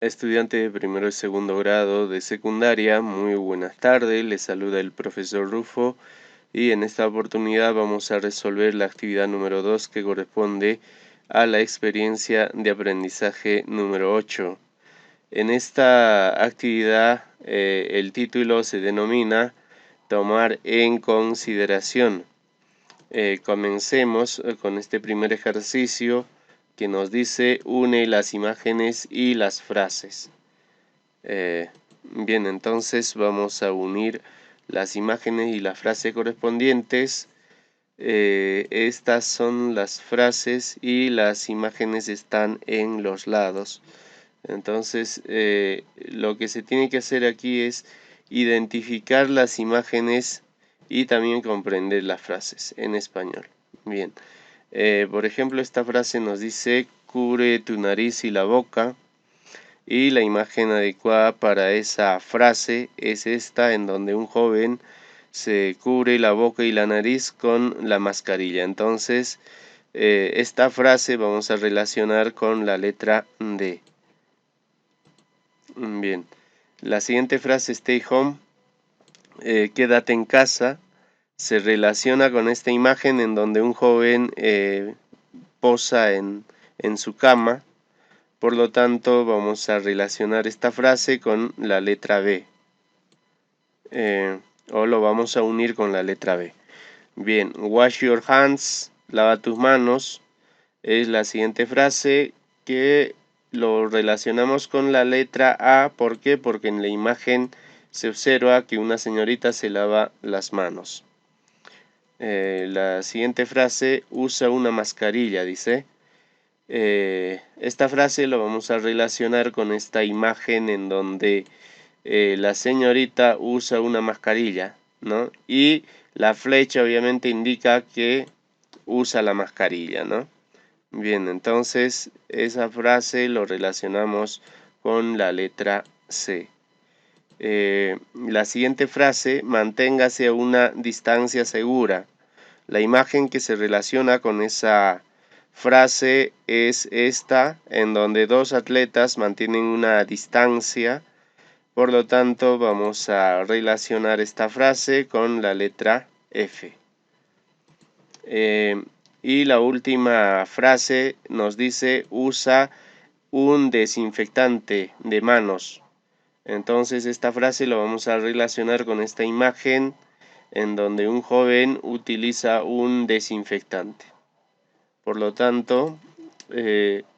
Estudiante de primero y segundo grado de secundaria, muy buenas tardes, les saluda el profesor Rufo y en esta oportunidad vamos a resolver la actividad número 2 que corresponde a la experiencia de aprendizaje número 8. En esta actividad el título se denomina Tomar en consideración. Comencemos con este primer ejercicio que nos dice une las imágenes y las frases. Bien, entonces vamos a unir las imágenes y las frases correspondientes. Estas son las frases y las imágenes están en los lados. Entonces lo que se tiene que hacer aquí es identificar las imágenes y también comprender las frases en español. Bien, por ejemplo, esta frase nos dice cubre tu nariz y la boca. Y la imagen adecuada para esa frase es esta, en donde un joven se cubre la boca y la nariz con la mascarilla. Entonces, esta frase vamos a relacionar con la letra D. Bien, la siguiente frase, stay home, quédate en casa, se relaciona con esta imagen en donde un joven posa en su cama. Por lo tanto, vamos a relacionar esta frase con la letra B. O lo vamos a unir con la letra B. Bien, wash your hands, lava tus manos, es la siguiente frase que lo relacionamos con la letra A. ¿Por qué? Porque en la imagen se observa que una señorita se lava las manos. La siguiente frase, usa una mascarilla, dice. Esta frase lo vamos a relacionar con esta imagen en donde la señorita usa una mascarilla, ¿no? Y la flecha obviamente indica que usa la mascarilla, ¿no? Bien, entonces esa frase lo relacionamos con la letra C. La siguiente frase, manténgase a una distancia segura. La imagen que se relaciona con esa frase es esta, en donde dos atletas mantienen una distancia. Por lo tanto, vamos a relacionar esta frase con la letra F. Y la última frase nos dice usa un desinfectante de manos. Entonces esta frase la vamos a relacionar con esta imagen en donde un joven utiliza un desinfectante. Por lo tanto,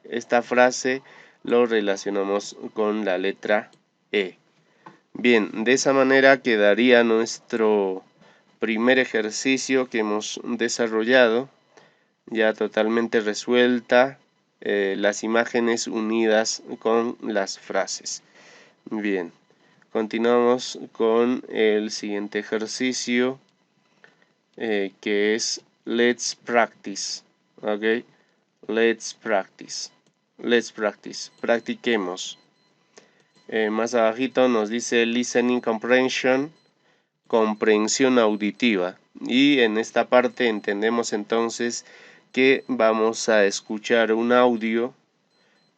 esta frase lo relacionamos con la letra E. Bien, de esa manera quedaría nuestro primer ejercicio que hemos desarrollado, ya totalmente resuelta, las imágenes unidas con las frases. Bien, continuamos con el siguiente ejercicio que es Let's Practice. Ok, Let's practice. Let's practice. Practiquemos. Más abajito nos dice listening comprehension, comprensión auditiva. Y en esta parte entendemos entonces que vamos a escuchar un audio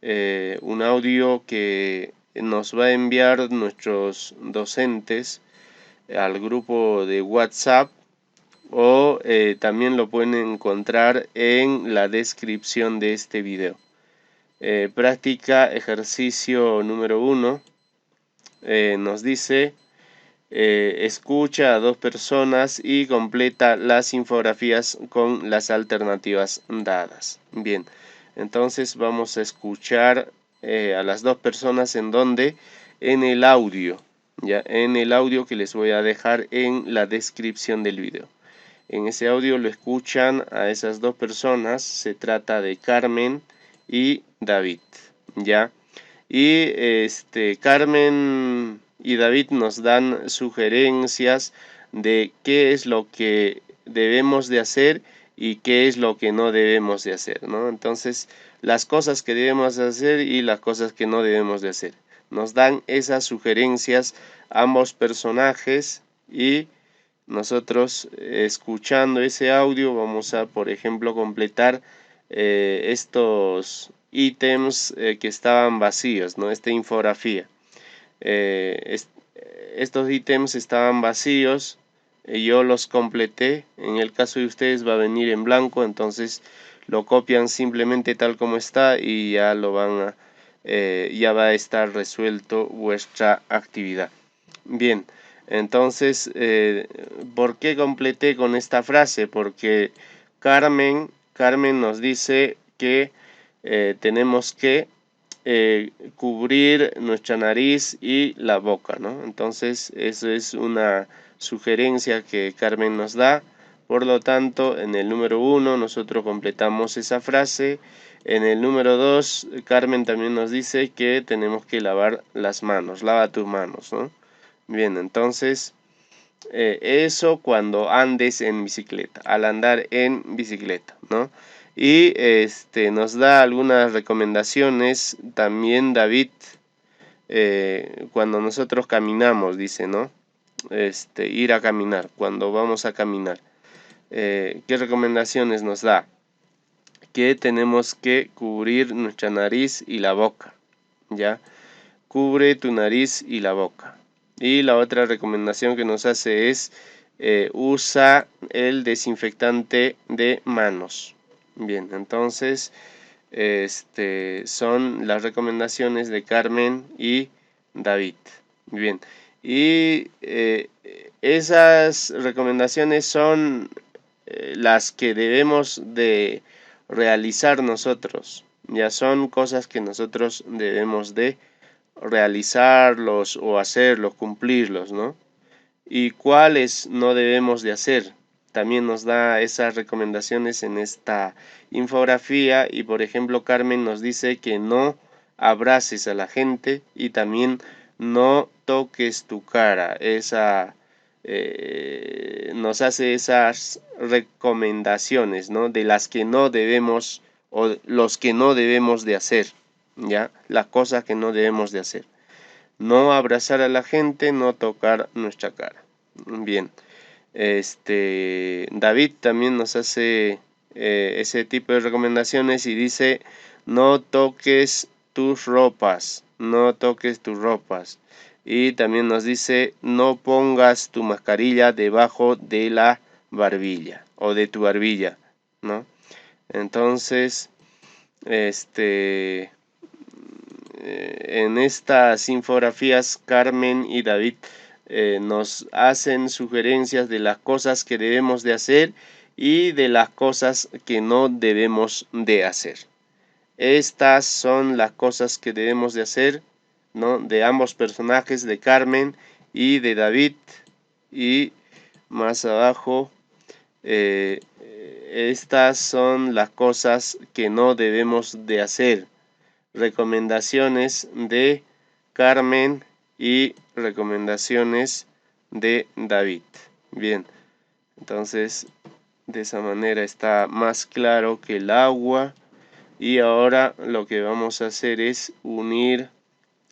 que nos va a enviar nuestros docentes al grupo de WhatsApp, o también lo pueden encontrar en la descripción de este video. Práctica ejercicio número 1 nos dice escucha a dos personas y completa las infografías con las alternativas dadas. Bien, entonces vamos a escuchar a las dos personas en donde en el audio, ya en el audio que les voy a dejar en la descripción del video. En ese audio lo escuchan a esas dos personas, se trata de Carmen y David, ¿ya? Y Carmen y David nos dan sugerencias de qué es lo que debemos de hacer y qué es lo que no debemos de hacer, ¿no? Entonces, las cosas que debemos de hacer y las cosas que no debemos de hacer. Nos dan esas sugerencias ambos personajes y nosotros escuchando ese audio vamos a, por ejemplo, completar estos ítems que estaban vacíos, ¿no? Esta infografía. Estos ítems estaban vacíos, yo los completé. En el caso de ustedes va a venir en blanco, entonces lo copian simplemente tal como está y ya lo van a ya va a estar resuelto vuestra actividad. Bien, entonces ¿por qué completé con esta frase? Porque Carmen nos dice que tenemos que cubrir nuestra nariz y la boca, ¿no? Entonces eso es una sugerencia que Carmen nos da. Por lo tanto, en el número 1 nosotros completamos esa frase. En el número 2, Carmen también nos dice que tenemos que lavar las manos. Lava tus manos, ¿no? Bien, entonces eso cuando andes en bicicleta, al andar en bicicleta, ¿no? Y nos da algunas recomendaciones también David cuando nosotros caminamos, dice, ¿no? Ir a caminar, cuando vamos a caminar. ¿Qué recomendaciones nos da? Que tenemos que cubrir nuestra nariz y la boca, ¿ya? Cubre tu nariz y la boca. Y la otra recomendación que nos hace es usa el desinfectante de manos. Bien, entonces son las recomendaciones de Carmen y David. Bien, y esas recomendaciones son las que debemos de realizar nosotros. Ya son cosas que nosotros debemos de realizarlos o hacerlos, cumplirlos, ¿no? Y cuáles no debemos de hacer. También nos da esas recomendaciones en esta infografía y por ejemplo Carmen nos dice que no abraces a la gente y también no toques tu cara. Nos hace esas recomendaciones, ¿no? De las que no debemos o los que no debemos de hacer, ¿ya? Las cosas que no debemos de hacer. No abrazar a la gente, no tocar nuestra cara. Bien, David también nos hace ese tipo de recomendaciones y dice, no toques tus ropas, no toques tus ropas. Y también nos dice, no pongas tu mascarilla debajo de la barbilla o de tu barbilla, ¿no? Entonces, en estas infografías Carmen y David nos hacen sugerencias de las cosas que debemos de hacer y de las cosas que no debemos de hacer. Estas son las cosas que debemos de hacer, ¿no? De ambos personajes, de Carmen y de David. Y más abajo estas son las cosas que no debemos de hacer. Recomendaciones de Carmen y recomendaciones de David. Bien, entonces de esa manera está más claro que el agua. Y ahora lo que vamos a hacer es unir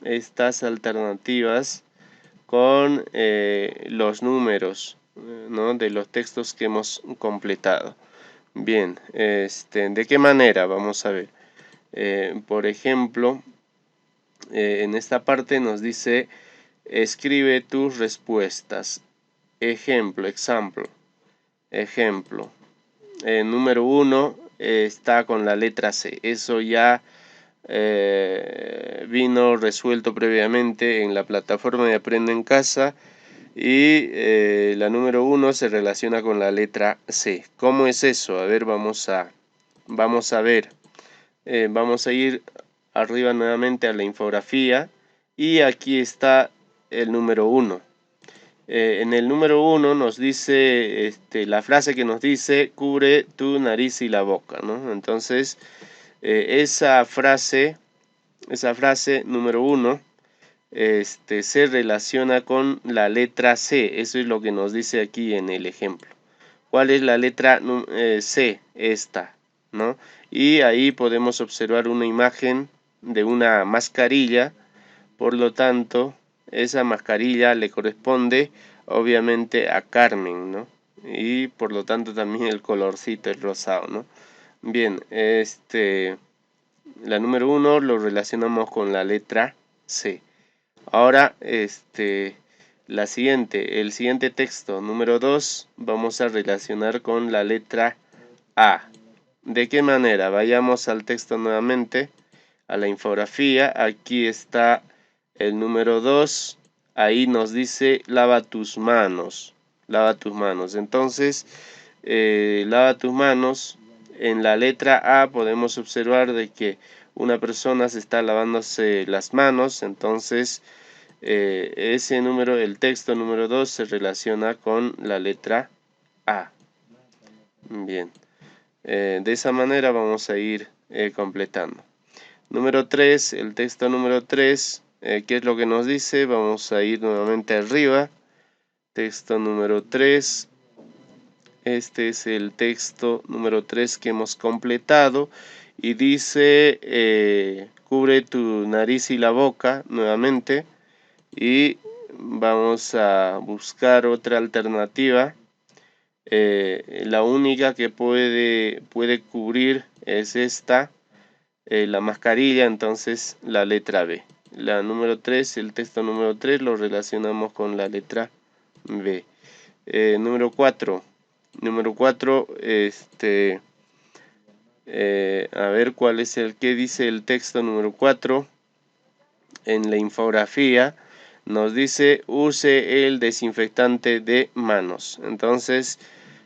estas alternativas con los números, ¿no? De los textos que hemos completado. Bien, ¿de qué manera? Vamos a ver. Por ejemplo, en esta parte nos dice escribe tus respuestas. Ejemplo. Número 1 está con la letra C. Eso ya vino resuelto previamente en la plataforma de Aprende en Casa. Y la número 1 se relaciona con la letra C. ¿Cómo es eso? A ver, vamos a ver. Vamos a ir arriba nuevamente a la infografía y aquí está el número 1. En el número 1 nos dice la frase que nos dice cubre tu nariz y la boca, ¿no? Entonces esa frase número 1 se relaciona con la letra C. Eso es lo que nos dice aquí en el ejemplo. ¿Cuál es la letra C? Esta, ¿no? Y ahí podemos observar una imagen de una mascarilla. Por lo tanto, esa mascarilla le corresponde obviamente a Carmen, ¿no? Y por lo tanto también el colorcito, el rosado, ¿no? Bien, La número 1 lo relacionamos con la letra C. Ahora, el siguiente texto, número 2, vamos a relacionar con la letra A. ¿De qué manera? Vayamos al texto nuevamente, a la infografía. Aquí está el número 2. Ahí nos dice lava tus manos. Lava tus manos. Entonces, lava tus manos. En la letra A podemos observar de que una persona se está lavándose las manos. Entonces, ese número, el texto número 2 se relaciona con la letra A. Bien. De esa manera vamos a ir completando. Número 3, el texto número 3, ¿qué es lo que nos dice? Vamos a ir nuevamente arriba. Texto número 3. Este es el texto número 3 que hemos completado. Y dice, cubre tu nariz y la boca nuevamente. Y vamos a buscar otra alternativa. La única que puede cubrir es esta, la mascarilla, entonces la letra B. La número 3, el texto número 3 lo relacionamos con la letra B. Número 4. Número 4, a ver cuál es el que dice el texto número 4. En la infografía nos dice use el desinfectante de manos. Entonces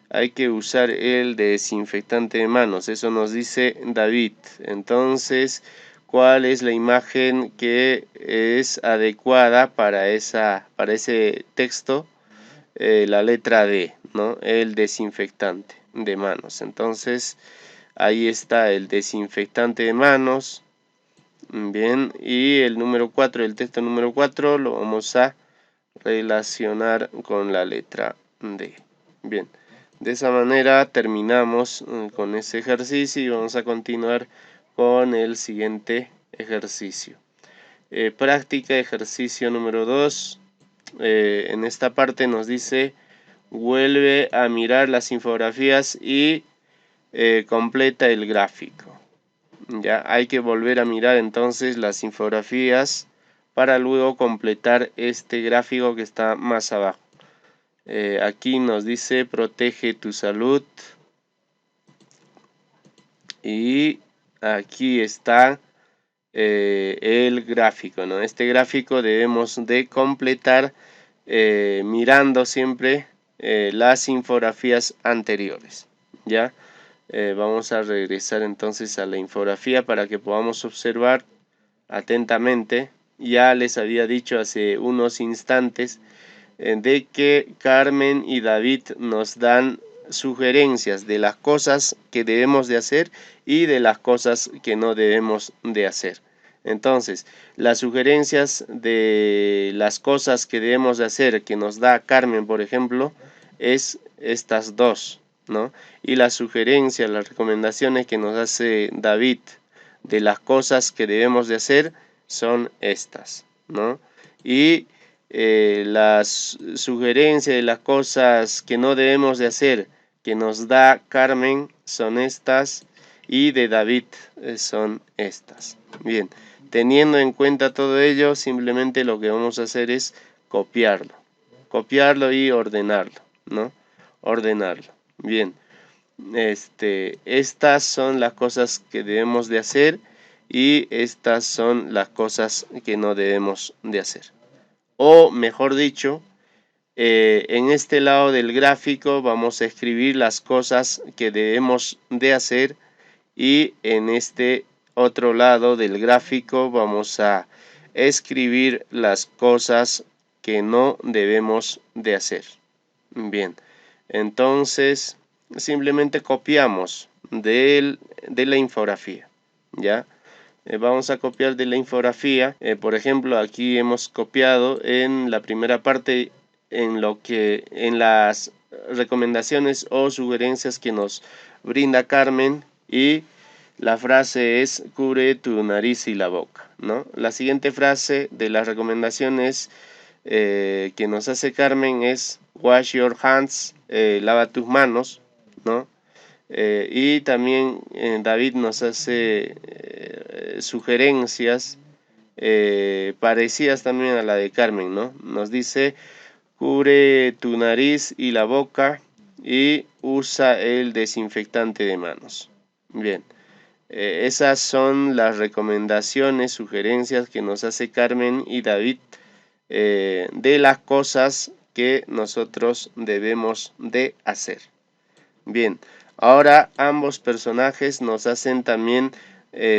hay que usar el desinfectante de manos. Eso nos dice David. Entonces, ¿cuál es la imagen que es adecuada para ese texto? La letra D, ¿no? El desinfectante de manos. Entonces, ahí está el desinfectante de manos. Bien, y el número 4, el texto número 4 lo vamos a relacionar con la letra D. Bien, de esa manera terminamos con ese ejercicio y vamos a continuar con el siguiente ejercicio. Práctica, ejercicio número 2. En esta parte nos dice, vuelve a mirar las infografías y completa el gráfico. Ya hay que volver a mirar entonces las infografías para luego completar este gráfico que está más abajo. Aquí nos dice protege tu salud y aquí está el gráfico, ¿no? Este gráfico debemos de completar mirando siempre las infografías anteriores, ¿ya? Vamos a regresar entonces a la infografía para que podamos observar atentamente. Ya les había dicho hace unos instantes de que Carmen y David nos dan sugerencias de las cosas que debemos de hacer y de las cosas que no debemos de hacer. Entonces, las sugerencias de las cosas que debemos de hacer que nos da Carmen, por ejemplo, es estas dos, ¿no? Y las sugerencias, las recomendaciones que nos hace David de las cosas que debemos de hacer son estas, ¿no? Y las sugerencias de las cosas que no debemos de hacer que nos da Carmen son estas y de David son estas. Bien, teniendo en cuenta todo ello, simplemente lo que vamos a hacer es copiarlo y ordenarlo, ¿no? Ordenarlo. Bien, estas son las cosas que debemos de hacer y estas son las cosas que no debemos de hacer. O mejor dicho, en este lado del gráfico vamos a escribir las cosas que debemos de hacer y en este otro lado del gráfico vamos a escribir las cosas que no debemos de hacer. Bien, entonces simplemente copiamos de la infografía, ¿ya? Vamos a copiar de la infografía. Por ejemplo, aquí hemos copiado en la primera parte en las recomendaciones o sugerencias que nos brinda Carmen y la frase es cubre tu nariz y la boca, ¿no? La siguiente frase de las recomendaciones que nos hace Carmen es wash your hands, lava tus manos, ¿no? Y también David nos hace sugerencias parecidas también a la de Carmen, ¿no? Nos dice, cubre tu nariz y la boca y usa el desinfectante de manos. Bien, esas son las recomendaciones, sugerencias que nos hace Carmen y David de las cosas que nosotros debemos de hacer. Bien, ahora ambos personajes nos hacen también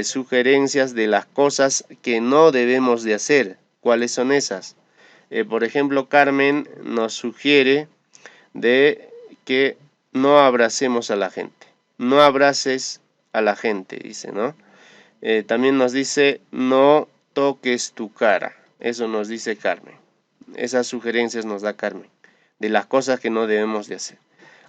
sugerencias de las cosas que no debemos de hacer. ¿Cuáles son esas? Por ejemplo, Carmen nos sugiere de que no abracemos a la gente. No abraces a la gente, dice, ¿no? También nos dice, no toques tu cara. Eso nos dice Carmen. Esas sugerencias nos da Carmen, de las cosas que no debemos de hacer.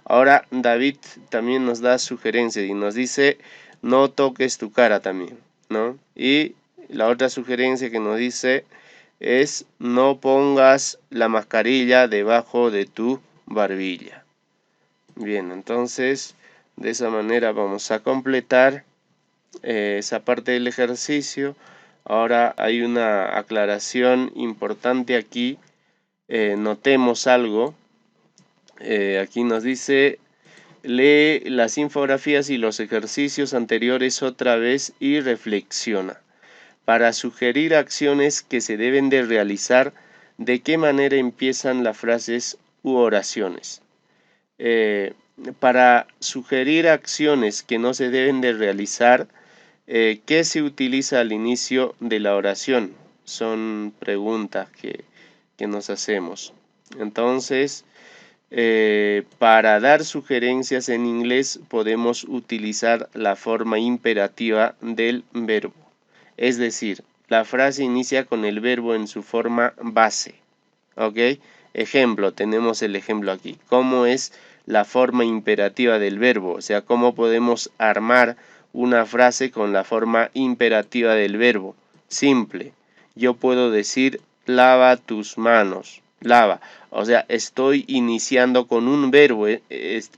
Ahora David también nos da sugerencias y nos dice, no toques tu cara también, ¿no? Y la otra sugerencia que nos dice es, no pongas la mascarilla debajo de tu barbilla. Bien, entonces de esa manera vamos a completar esa parte del ejercicio. Ahora hay una aclaración importante aquí. Notemos algo. Aquí nos dice, lee las infografías y los ejercicios anteriores otra vez y reflexiona. Para sugerir acciones que se deben de realizar, ¿de qué manera empiezan las frases u oraciones? Para sugerir acciones que no se deben de realizar, ¿qué se utiliza al inicio de la oración? Son preguntas que nos hacemos. Entonces, para dar sugerencias en inglés podemos utilizar la forma imperativa del verbo. Es decir, la frase inicia con el verbo en su forma base. ¿Ok? Ejemplo, tenemos el ejemplo aquí. ¿Cómo es la forma imperativa del verbo? O sea, ¿cómo podemos armar una frase con la forma imperativa del verbo? Simple. Yo puedo decir, lava tus manos. Lava. O sea, estoy iniciando con un verbo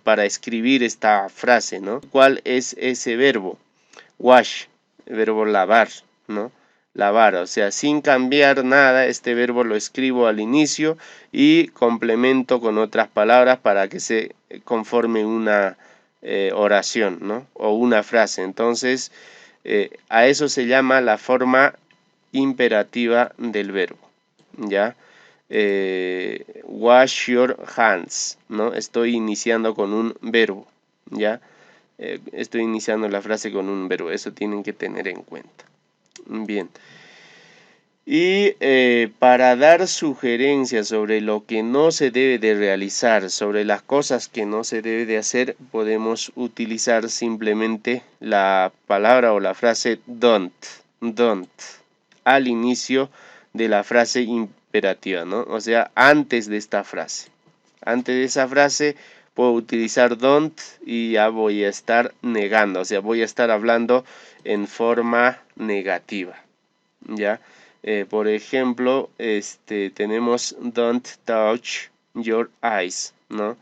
para escribir esta frase, ¿no? ¿Cuál es ese verbo? Wash, el verbo lavar, ¿no? Lavar, o sea, sin cambiar nada, este verbo lo escribo al inicio y complemento con otras palabras para que se conforme una oración, ¿no? O una frase. Entonces, a eso se llama la forma imperativa del verbo, ¿ya? Wash your hands, ¿no? Estoy iniciando con un verbo, ¿ya? Estoy iniciando la frase con un verbo, eso tienen que tener en cuenta. Bien. Y para dar sugerencias sobre lo que no se debe de realizar, sobre las cosas que no se debe de hacer, podemos utilizar simplemente la palabra o la frase don't al inicio de la frase imperativa, ¿no? O sea, antes de esta frase. Antes de esa frase puedo utilizar don't y ya voy a estar negando, o sea, voy a estar hablando en forma negativa, ¿ya? Por ejemplo, tenemos don't touch your eyes, ¿no?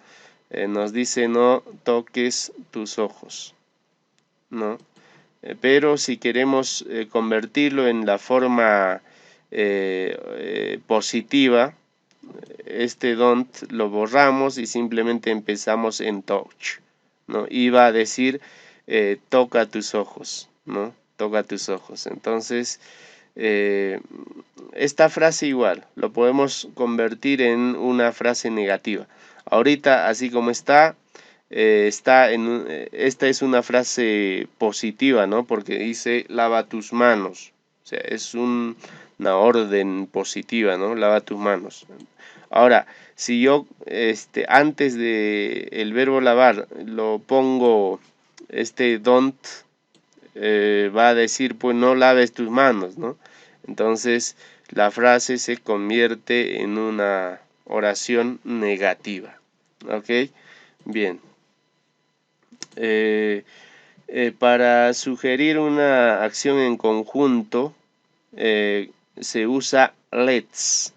Nos dice no toques tus ojos, ¿no? Pero si queremos convertirlo en la forma positiva, este don't lo borramos y simplemente empezamos en touch, ¿no? Iba a decir toca tus ojos, ¿no? Toca tus ojos. Entonces, esta frase igual, lo podemos convertir en una frase negativa. Ahorita, así como está, esta es una frase positiva, ¿no? Porque dice lava tus manos. O sea, es una orden positiva, ¿no? Lava tus manos. Ahora, si yo antes de el verbo lavar lo pongo don't, va a decir pues no laves tus manos, ¿no? Entonces la frase se convierte en una oración negativa. ¿Ok? Bien. Para sugerir una acción en conjunto se usa let's,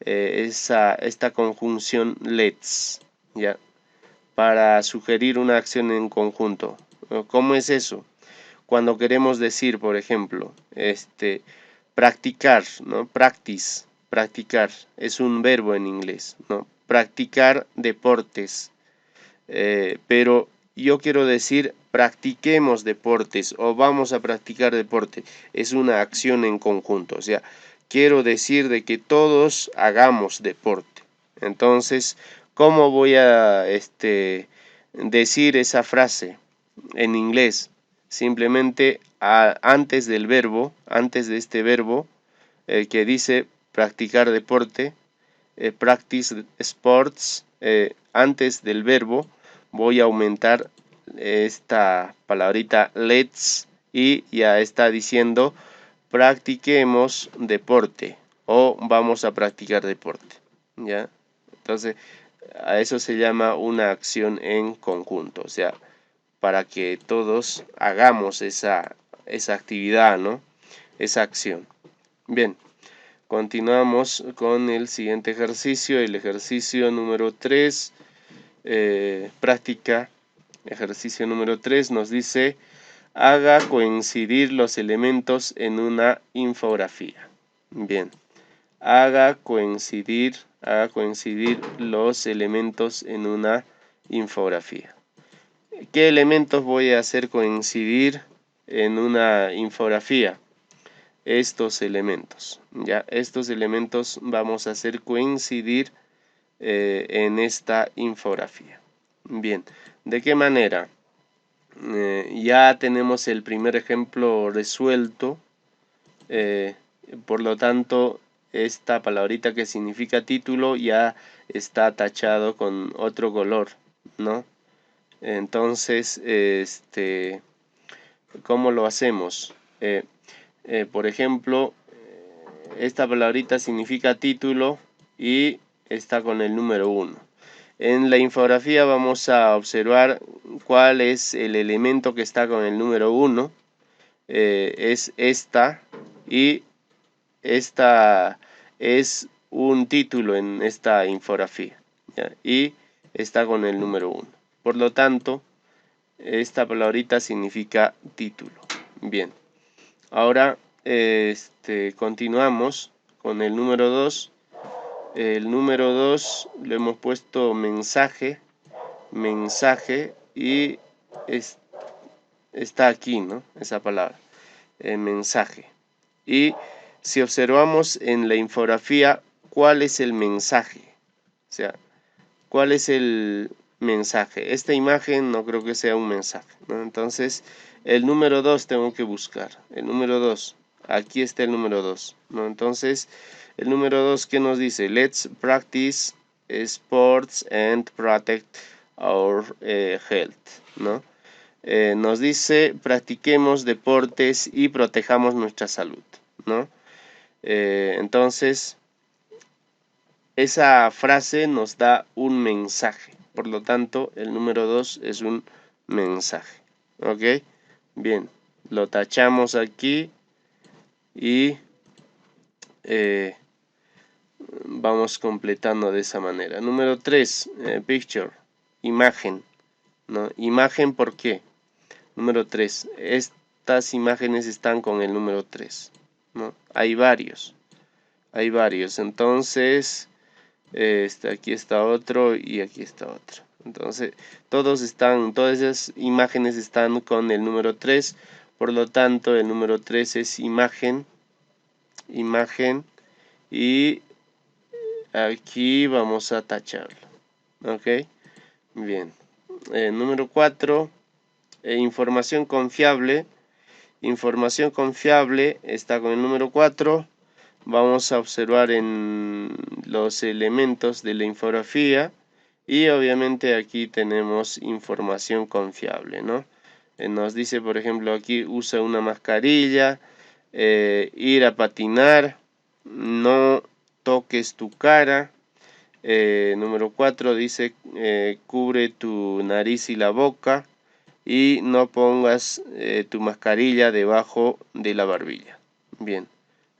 esta conjunción let's, ¿ya? Para sugerir una acción en conjunto. ¿Cómo es eso? cuando queremos decir, por ejemplo, practicar, ¿no? Practice, practicar, es un verbo en inglés, ¿no? Practicar deportes. Pero yo quiero decir practiquemos deportes o vamos a practicar deporte. Es una acción en conjunto, o sea, quiero decir de que todos hagamos deporte. Entonces, ¿cómo voy a decir esa frase en inglés? Simplemente antes del verbo, antes de este verbo que dice practicar deporte, practice sports, antes del verbo voy a aumentar esta palabrita let's y ya está diciendo practiquemos deporte o vamos a practicar deporte, ¿ya? Entonces, a eso se llama una acción en conjunto, o sea, para que todos hagamos esa actividad, ¿no? Esa acción. Bien. Continuamos con el siguiente ejercicio, el ejercicio número 3, práctica. Ejercicio número 3 nos dice, haga coincidir los elementos en una infografía. Bien, haga coincidir los elementos en una infografía. ¿Qué elementos voy a hacer coincidir en una infografía? Estos elementos, ya estos elementos vamos a hacer coincidir en esta infografía. Bien, ¿de qué manera? Ya tenemos el primer ejemplo resuelto, por lo tanto esta palabrita que significa título ya está tachado con otro color, ¿no? Entonces, ¿cómo lo hacemos? Por ejemplo, esta palabrita significa título y está con el número 1. En la infografía vamos a observar cuál es el elemento que está con el número 1. Es esta y esta es un título en esta infografía, ¿ya? Y está con el número 1. Por lo tanto, esta palabrita significa título. Bien. Ahora continuamos con el número 2. El número 2 le hemos puesto mensaje y está aquí, ¿no? Esa palabra, mensaje. Y si observamos en la infografía, ¿cuál es el mensaje? O sea, ¿cuál es el mensaje? Esta imagen no creo que sea un mensaje, ¿no? Entonces, el número 2 tengo que buscar. El número 2. Aquí está el número 2, ¿no? Entonces, el número 2, ¿qué nos dice? Let's practice sports and protect our health, ¿no? Nos dice, practiquemos deportes y protejamos nuestra salud, ¿no? Entonces, esa frase nos da un mensaje. Por lo tanto, el número 2 es un mensaje. ¿Ok? Bien, lo tachamos aquí y vamos completando de esa manera. Número 3, picture, imagen, ¿no? Imagen, ¿por qué? Número 3, estas imágenes están con el número 3, ¿no? Hay varios, entonces aquí está otro y aquí está otro. Entonces todas esas imágenes están con el número 3, por lo tanto el número 3 es imagen, y aquí vamos a tacharlo. Ok, bien. Número 4, información confiable. Información confiable está con el número 4. Vamos a observar en los elementos de la infografía y obviamente aquí tenemos información confiable, ¿no? Nos dice, por ejemplo, aquí usa una mascarilla, ir a patinar, no toques tu cara. Número 4 dice, cubre tu nariz y la boca y no pongas tu mascarilla debajo de la barbilla. Bien.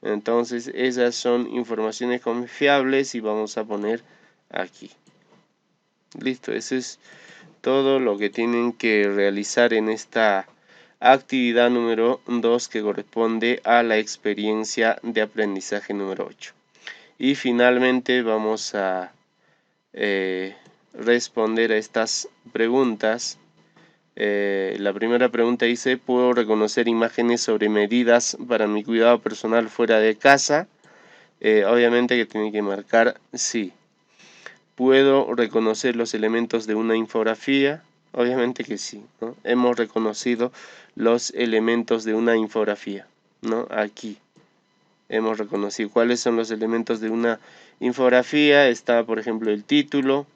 Entonces esas son informaciones confiables y vamos a poner aquí. Listo, eso es todo lo que tienen que realizar en esta actividad número 2 que corresponde a la experiencia de aprendizaje número 8. Y finalmente vamos a responder a estas preguntas. La primera pregunta dice: ¿puedo reconocer imágenes sobre medidas para mi cuidado personal fuera de casa? Obviamente que tiene que marcar sí. ¿Puedo reconocer los elementos de una infografía? Obviamente que sí, ¿no? Hemos reconocido los elementos de una infografía, ¿no? Aquí hemos reconocido cuáles son los elementos de una infografía. Está, por ejemplo, el título,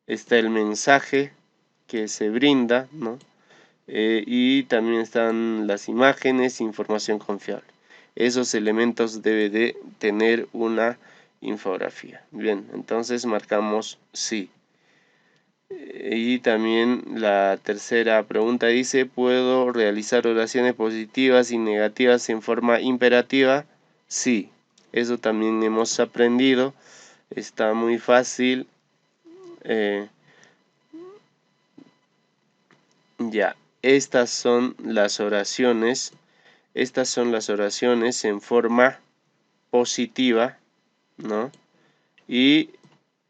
está el mensaje que se brinda, ¿no? Y también están las imágenes, información confiable. Esos elementos debe de tener una infografía. Bien, entonces marcamos sí. Y también la tercera pregunta dice: ¿puedo realizar oraciones positivas y negativas en forma imperativa? Sí, eso también hemos aprendido. Está muy fácil. Ya, estas son las oraciones en forma positiva, ¿no? Y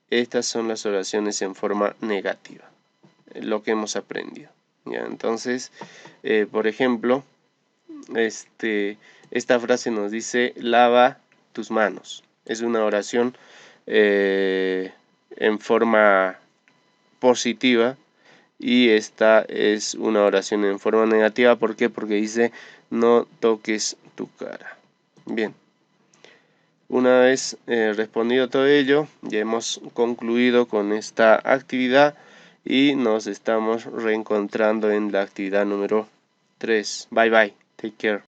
estas son las oraciones en forma negativa, lo que hemos aprendido. ¿Ya? Entonces, por ejemplo, esta frase nos dice: lava tus manos. Es una oración en forma positiva. Y esta es una oración en forma negativa. ¿Por qué? Porque dice: no toques tu cara. Bien. Una vez respondido todo ello, ya hemos concluido con esta actividad y nos estamos reencontrando en la actividad número 3. Bye bye. Take care.